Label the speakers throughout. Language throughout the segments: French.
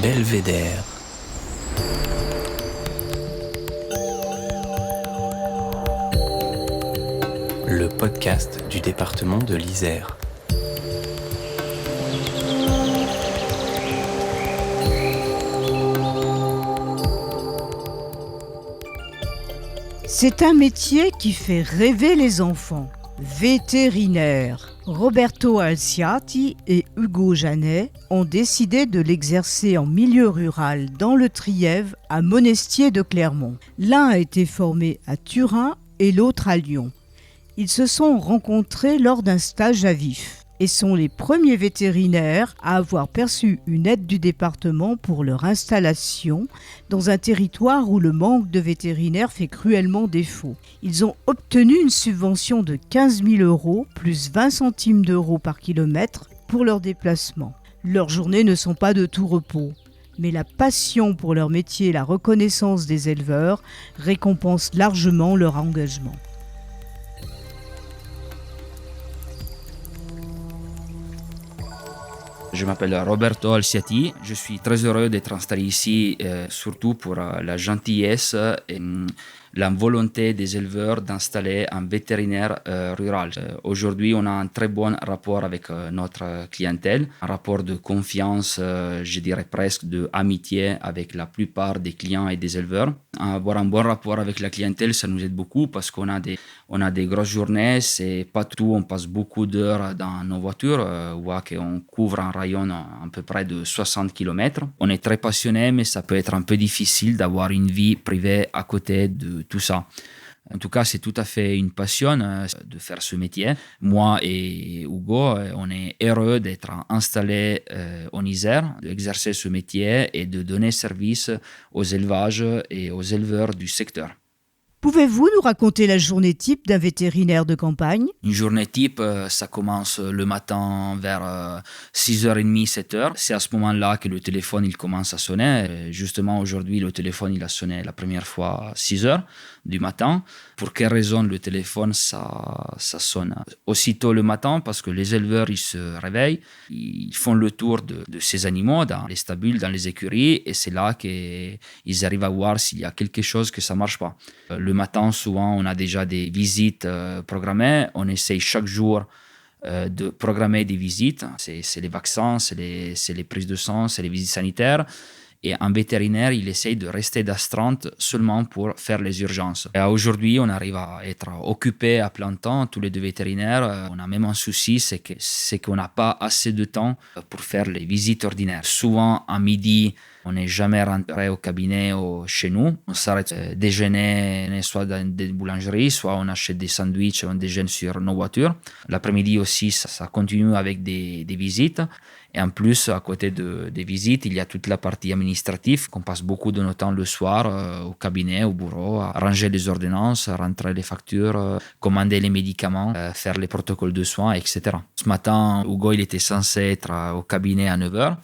Speaker 1: Belvédère. Le podcast du département de l'Isère.
Speaker 2: C'est un métier qui fait rêver les enfants. Vétérinaire. Roberto Alciati et Hugo Janet ont décidé de l'exercer en milieu rural dans le Trièves à Monestier de Clermont. L'un a été formé à Turin et l'autre à Lyon. Ils se sont rencontrés lors d'un stage à Vif et sont les premiers vétérinaires à avoir perçu une aide du département pour leur installation dans un territoire où le manque de vétérinaires fait cruellement défaut. Ils ont obtenu une subvention de 15 000 € plus 20 centimes d'euros par kilomètre pour leur déplacement. Leurs journées ne sont pas de tout repos, mais la passion pour leur métier et la reconnaissance des éleveurs récompensent largement leur engagement.
Speaker 3: Je m'appelle Roberto Alciati, je suis très heureux d'être installé ici, surtout pour la gentillesse et la volonté des éleveurs d'installer un vétérinaire rural. Aujourd'hui, on a un très bon rapport avec notre clientèle, un rapport de confiance, je dirais presque d'amitié avec la plupart des clients et des éleveurs. Avoir un bon rapport avec la clientèle, ça nous aide beaucoup parce qu'on a des grosses journées, c'est pas tout, on passe beaucoup d'heures dans nos voitures, on voit qu'on couvre un rayon à peu près de 60 km. On est très passionné, mais ça peut être un peu difficile d'avoir une vie privée à côté de tout ça. En tout cas, c'est tout à fait une passion de faire ce métier. Moi et Hugo, on est heureux d'être installés en Isère, d'exercer ce métier et de donner service aux élevages et aux éleveurs du secteur.
Speaker 2: Pouvez-vous nous raconter la journée type d'un vétérinaire de campagne ?
Speaker 3: Une journée type, ça commence le matin vers 6h30, 7h. C'est à ce moment-là que le téléphone il commence à sonner. Justement, aujourd'hui, le téléphone il a sonné la première fois à 6h du matin. Pour quelle raison le téléphone ça sonne aussitôt le matin? Parce que les éleveurs ils se réveillent, ils font le tour de ces animaux dans les stabules, dans les écuries, et c'est là qu'ils arrivent à voir s'il y a quelque chose que ça marche pas. Le matin, souvent, on a déjà des visites programmées. On essaye chaque jour de programmer des visites. C'est les vaccins, c'est les prises de sang, c'est les visites sanitaires. Et un vétérinaire, il essaye de rester d'astreinte seulement pour faire les urgences. Et aujourd'hui, on arrive à être occupé à plein temps, tous les deux vétérinaires. On a même un souci, c'est qu'on n'a pas assez de temps pour faire les visites ordinaires. Souvent, à midi, on n'est jamais rentré au cabinet ou chez nous. On s'arrête déjeuner soit dans des boulangeries, soit on achète des sandwichs, on déjeune sur nos voitures. L'après-midi aussi, ça continue avec des visites. Et en plus, à côté des visites, il y a toute la partie administrative qu'on passe beaucoup de notre temps le soir au cabinet, au bureau, à ranger les ordonnances, à rentrer les factures, commander les médicaments, faire les protocoles de soins, etc. Ce matin, Hugo il était censé être au cabinet à 9h.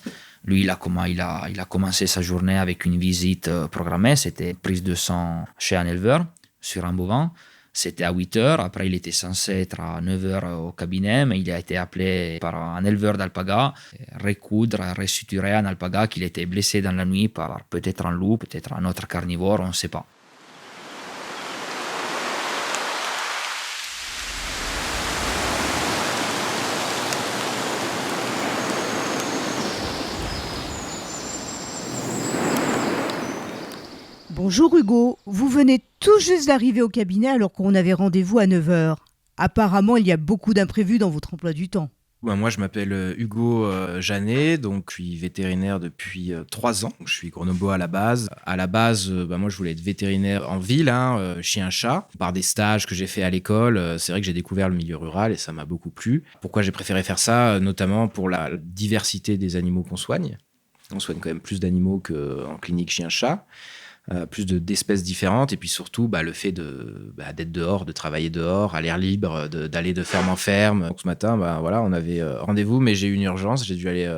Speaker 3: Lui, il a commencé sa journée avec une visite programmée. C'était prise de sang chez un éleveur sur un bovin. C'était à 8h. Après, il était censé être à 9h au cabinet, mais il a été appelé par un éleveur d'alpaga, recoudre, resuturer un alpaga qu'il était blessé dans la nuit par peut-être un loup, peut-être un autre carnivore, on ne sait pas.
Speaker 2: Bonjour Hugo, vous venez tout juste d'arriver au cabinet alors qu'on avait rendez-vous à 9h. Apparemment, il y a beaucoup d'imprévus dans votre emploi du temps.
Speaker 4: Moi, je m'appelle Hugo Janet, donc je suis vétérinaire depuis 3 ans. Je suis Grenoble à la base. À la base, moi, je voulais être vétérinaire en ville, chien-chat. Par des stages que j'ai fait à l'école, c'est vrai que j'ai découvert le milieu rural et ça m'a beaucoup plu. Pourquoi j'ai préféré faire ça? Notamment pour la diversité des animaux qu'on soigne. On soigne quand même plus d'animaux qu'en clinique chien-chat. d'espèces différentes. Et puis surtout, le fait d'être dehors, de travailler dehors, à l'air libre, d'aller de ferme en ferme. Donc, ce matin, voilà, on avait rendez-vous, mais j'ai eu une urgence. J'ai dû aller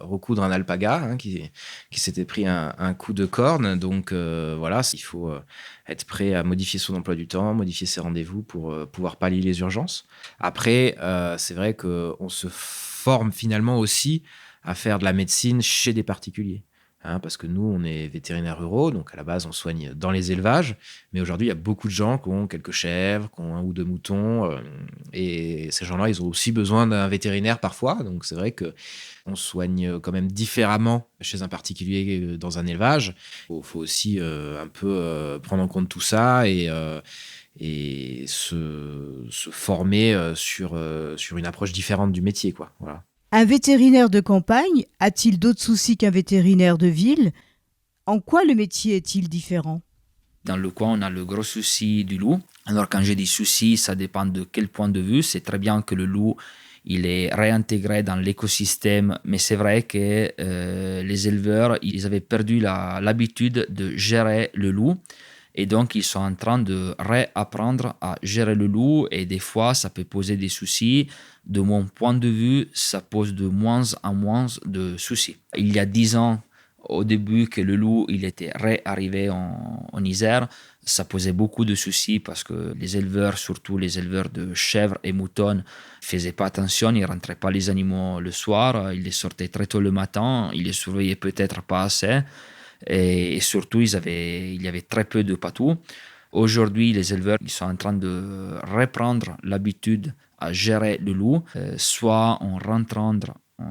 Speaker 4: recoudre un alpaga qui s'était pris un coup de corne. Donc voilà, il faut être prêt à modifier son emploi du temps, modifier ses rendez-vous pour pouvoir pallier les urgences. Après, c'est vrai qu'on se forme finalement aussi à faire de la médecine chez des particuliers. Parce que nous, on est vétérinaires ruraux, donc à la base, on soigne dans les élevages. Mais aujourd'hui, il y a beaucoup de gens qui ont quelques chèvres, qui ont 1 ou 2 moutons. Et ces gens-là, ils ont aussi besoin d'un vétérinaire parfois. Donc c'est vrai qu'on soigne quand même différemment chez un particulier dans un élevage. Il faut aussi un peu prendre en compte tout ça et se former sur une approche différente du métier, quoi. Voilà.
Speaker 2: Un vétérinaire de campagne a-t-il d'autres soucis qu'un vétérinaire de ville? En quoi le métier est-il différent?
Speaker 3: Dans le coin, on a le gros souci du loup. Alors, quand je dis souci, ça dépend de quel point de vue. C'est très bien que le loup, il est réintégré dans l'écosystème, mais c'est vrai que les éleveurs, ils avaient perdu l'habitude de gérer le loup. Et donc, ils sont en train de réapprendre à gérer le loup. Et des fois, ça peut poser des soucis. De mon point de vue, ça pose de moins en moins de soucis. Il y a 10 ans, au début que le loup il était réarrivé en Isère, ça posait beaucoup de soucis parce que les éleveurs, surtout les éleveurs de chèvres et moutons, ne faisaient pas attention, ils ne rentraient pas les animaux le soir, ils les sortaient très tôt le matin, ils les surveillaient peut-être pas assez. Et surtout, il y avait très peu de patous. Aujourd'hui, les éleveurs ils sont en train de reprendre l'habitude à gérer le loup, soit en rentrant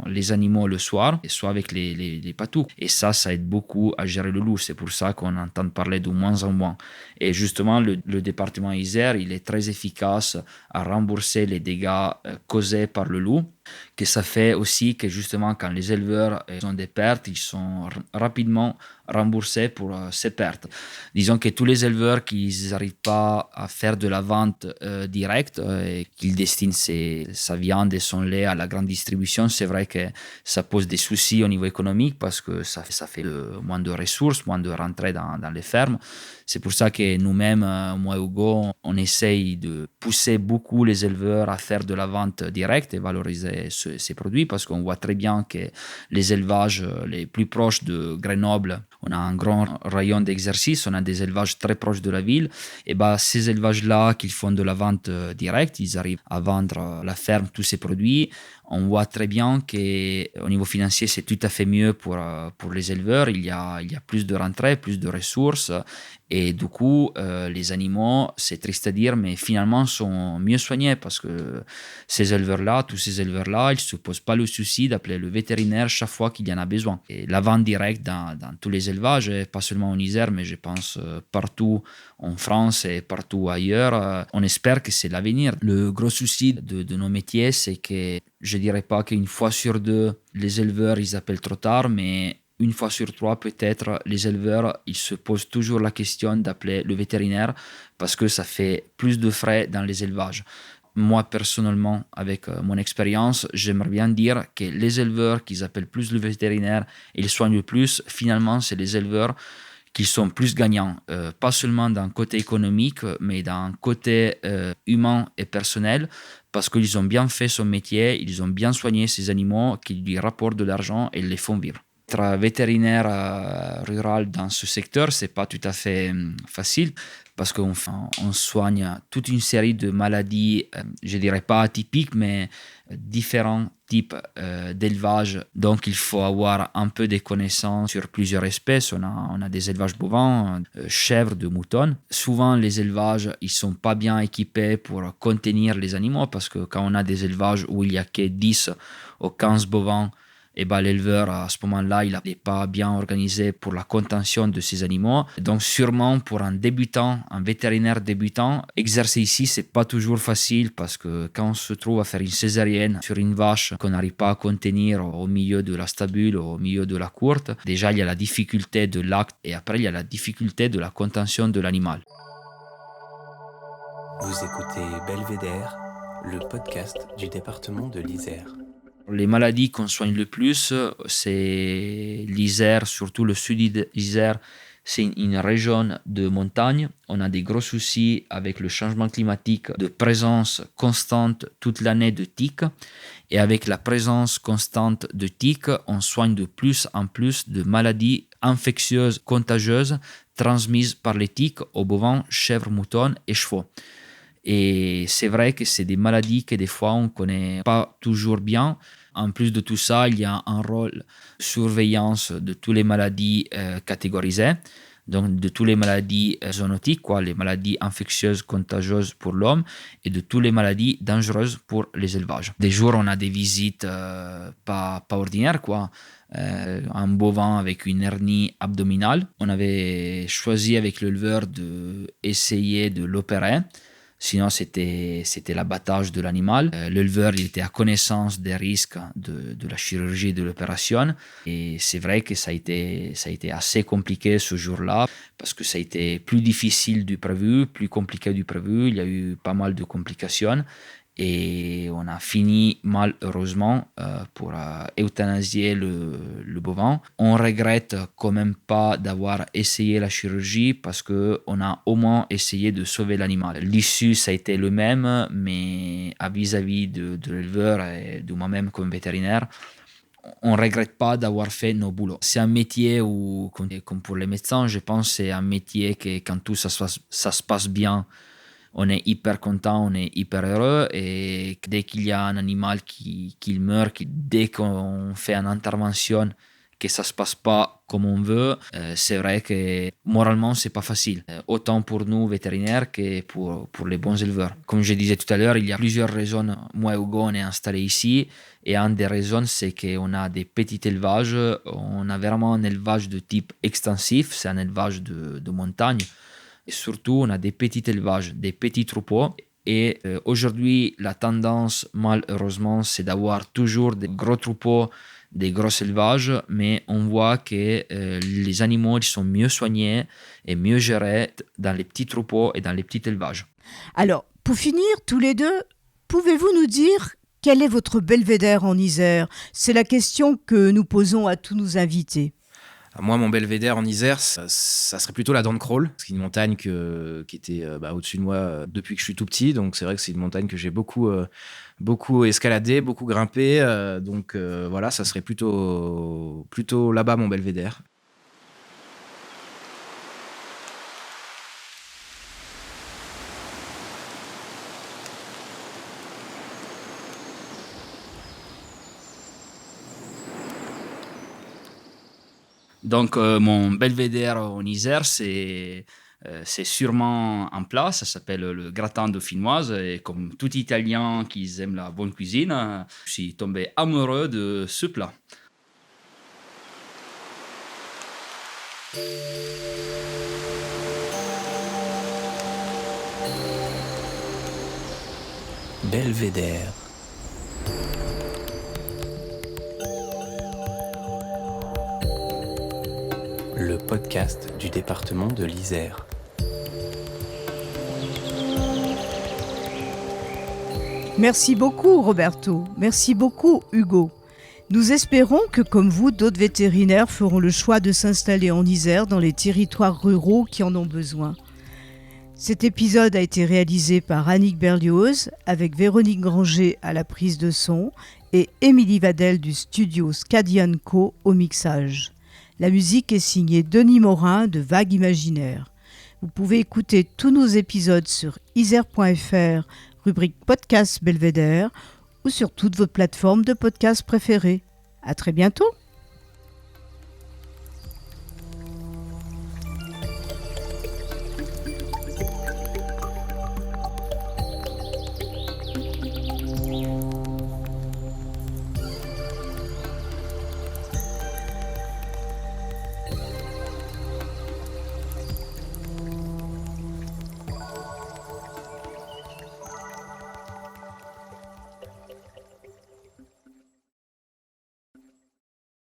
Speaker 3: les animaux le soir, et soit avec les patous. Et ça aide beaucoup à gérer le loup. C'est pour ça qu'on entend parler de moins en moins. Et justement, le département Isère, il est très efficace à rembourser les dégâts causés par le loup. Que ça fait aussi que justement, quand les éleveurs ont des pertes, ils sont rapidement remboursés pour ces pertes. Disons que tous les éleveurs qui n'arrivent pas à faire de la vente directe et qu'ils destinent sa viande et son lait à la grande distribution, c'est vrai que ça pose des soucis au niveau économique parce que ça fait moins de ressources, moins de rentrées dans les fermes. C'est pour ça que nous-mêmes, moi et Hugo, on essaye de pousser beaucoup les éleveurs à faire de la vente directe et valoriser ces produits parce qu'on voit très bien que les élevages les plus proches de Grenoble, on a un grand rayon d'exercice, on a des élevages très proches de la ville. Et ces élevages-là qui font de la vente directe, ils arrivent à vendre à la ferme tous ces produits. On voit très bien qu'au niveau financier, c'est tout à fait mieux pour les éleveurs. Il y a plus de rentrées, plus de ressources. Et du coup, les animaux, c'est triste à dire, mais finalement, sont mieux soignés parce que tous ces éleveurs-là, ils ne se posent pas le souci d'appeler le vétérinaire chaque fois qu'il y en a besoin. Et la vente directe dans tous les élevages, pas seulement en Isère, mais je pense partout en France et partout ailleurs, on espère que c'est l'avenir. Le gros souci de nos métiers, c'est que je ne dirais pas qu'une fois sur 2, les éleveurs, ils appellent trop tard, mais une fois sur 3, peut-être, les éleveurs, ils se posent toujours la question d'appeler le vétérinaire parce que ça fait plus de frais dans les élevages. Moi, personnellement, avec mon expérience, j'aimerais bien dire que les éleveurs qui appellent plus le vétérinaire et ils soignent le plus, finalement, c'est les éleveurs qui sont plus gagnants, pas seulement d'un côté économique, mais d'un côté humain et personnel, parce qu'ils ont bien fait son métier, ils ont bien soigné ces animaux qui lui rapportent de l'argent et les font vivre. Être vétérinaire rural dans ce secteur, c'est pas tout à fait facile parce qu'on soigne toute une série de maladies, je dirais pas atypiques, mais différents types d'élevage. Donc, il faut avoir un peu de connaissances sur plusieurs espèces. On a des élevages bovins, chèvres, de moutons. Souvent, les élevages, ils sont pas bien équipés pour contenir les animaux parce que quand on a des élevages où il y a que 10 ou 15 bovins, et l'éleveur, à ce moment-là, il n'est pas bien organisé pour la contention de ces animaux. Donc, sûrement, pour un vétérinaire débutant, exercer ici, ce n'est pas toujours facile parce que quand on se trouve à faire une césarienne sur une vache qu'on n'arrive pas à contenir au milieu de la stabule, au milieu de la courte, déjà, il y a la difficulté de l'acte et après, il y a la difficulté de la contention de l'animal.
Speaker 1: Vous écoutez Belvédère, le podcast du département de l'Isère.
Speaker 3: Les maladies qu'on soigne le plus, c'est l'Isère, surtout le sud d'Isère, c'est une région de montagne. On a des gros soucis avec le changement climatique, de présence constante toute l'année de tiques. Et avec la présence constante de tiques, on soigne de plus en plus de maladies infectieuses, contagieuses, transmises par les tiques aux bovins, chèvres, moutons et chevaux. Et c'est vrai que c'est des maladies que des fois on ne connaît pas toujours bien. En plus de tout ça, il y a un rôle de surveillance de toutes les maladies catégorisées, donc de toutes les maladies zoonotiques, les maladies infectieuses, contagieuses pour l'homme, et de toutes les maladies dangereuses pour les élevages. Des jours, on a des visites pas ordinaires, un bovin avec une hernie abdominale. On avait choisi avec l'éleveur d'essayer de l'opérer. Sinon, c'était l'abattage de l'animal. L'éleveur il était à connaissance des risques de la chirurgie et de l'opération. Et c'est vrai que ça a été assez compliqué ce jour-là parce que ça a été plus difficile du prévu, plus compliqué du prévu. Il y a eu pas mal de complications. Et on a fini malheureusement pour euthanasier le bovin. On regrette quand même pas d'avoir essayé la chirurgie parce qu'on a au moins essayé de sauver l'animal. L'issue, ça a été le même, mais vis-à-vis de l'éleveur et de moi-même comme vétérinaire, on ne regrette pas d'avoir fait nos boulots. C'est un métier où, comme pour les médecins, je pense que c'est un métier que quand tout ça se passe bien, on est hyper content, on est hyper heureux et dès qu'il y a un animal qui meurt, dès qu'on fait une intervention, que ça ne se passe pas comme on veut, c'est vrai que moralement, ce n'est pas facile. Autant pour nous, vétérinaires, que pour les bons éleveurs. Comme je disais tout à l'heure, il y a plusieurs raisons. Moi et Hugo, on est installés ici et une des raisons, c'est qu'on a des petits élevages. On a vraiment un élevage de type extensif, c'est un élevage de montagne. Et surtout, on a des petits élevages, des petits troupeaux. Et aujourd'hui, la tendance, malheureusement, c'est d'avoir toujours des gros troupeaux, des gros élevages, mais on voit que les animaux ils sont mieux soignés et mieux gérés dans les petits troupeaux et dans les petits élevages.
Speaker 2: Alors, pour finir, tous les deux, pouvez-vous nous dire quel est votre belvédère en Isère ? C'est la question que nous posons à tous nos invités.
Speaker 4: Moi, mon belvédère en Isère, ça serait plutôt la Dent de Crolles. C'est une montagne qui était au-dessus de moi depuis que je suis tout petit. Donc, c'est vrai que c'est une montagne que j'ai beaucoup escaladé, beaucoup grimpé. Donc, voilà, ça serait plutôt là-bas, mon belvédère.
Speaker 3: Donc, mon belvédère en Isère, c'est sûrement en place. Ça s'appelle le gratin dauphinoise. Et comme tout Italien qui aime la bonne cuisine, je suis tombé amoureux de ce plat.
Speaker 1: Belvédère. Le podcast du département de l'Isère.
Speaker 2: Merci beaucoup Roberto, merci beaucoup Hugo. Nous espérons que comme vous, d'autres vétérinaires feront le choix de s'installer en Isère dans les territoires ruraux qui en ont besoin. Cet épisode a été réalisé par Annick Berlioz avec Véronique Granger à la prise de son et Émilie Vadel du studio Scadian Co au mixage. La musique est signée Denis Morin de Vague Imaginaire. Vous pouvez écouter tous nos épisodes sur isère.fr, rubrique Podcast Belvédère ou sur toutes vos plateformes de podcasts préférées. À très bientôt!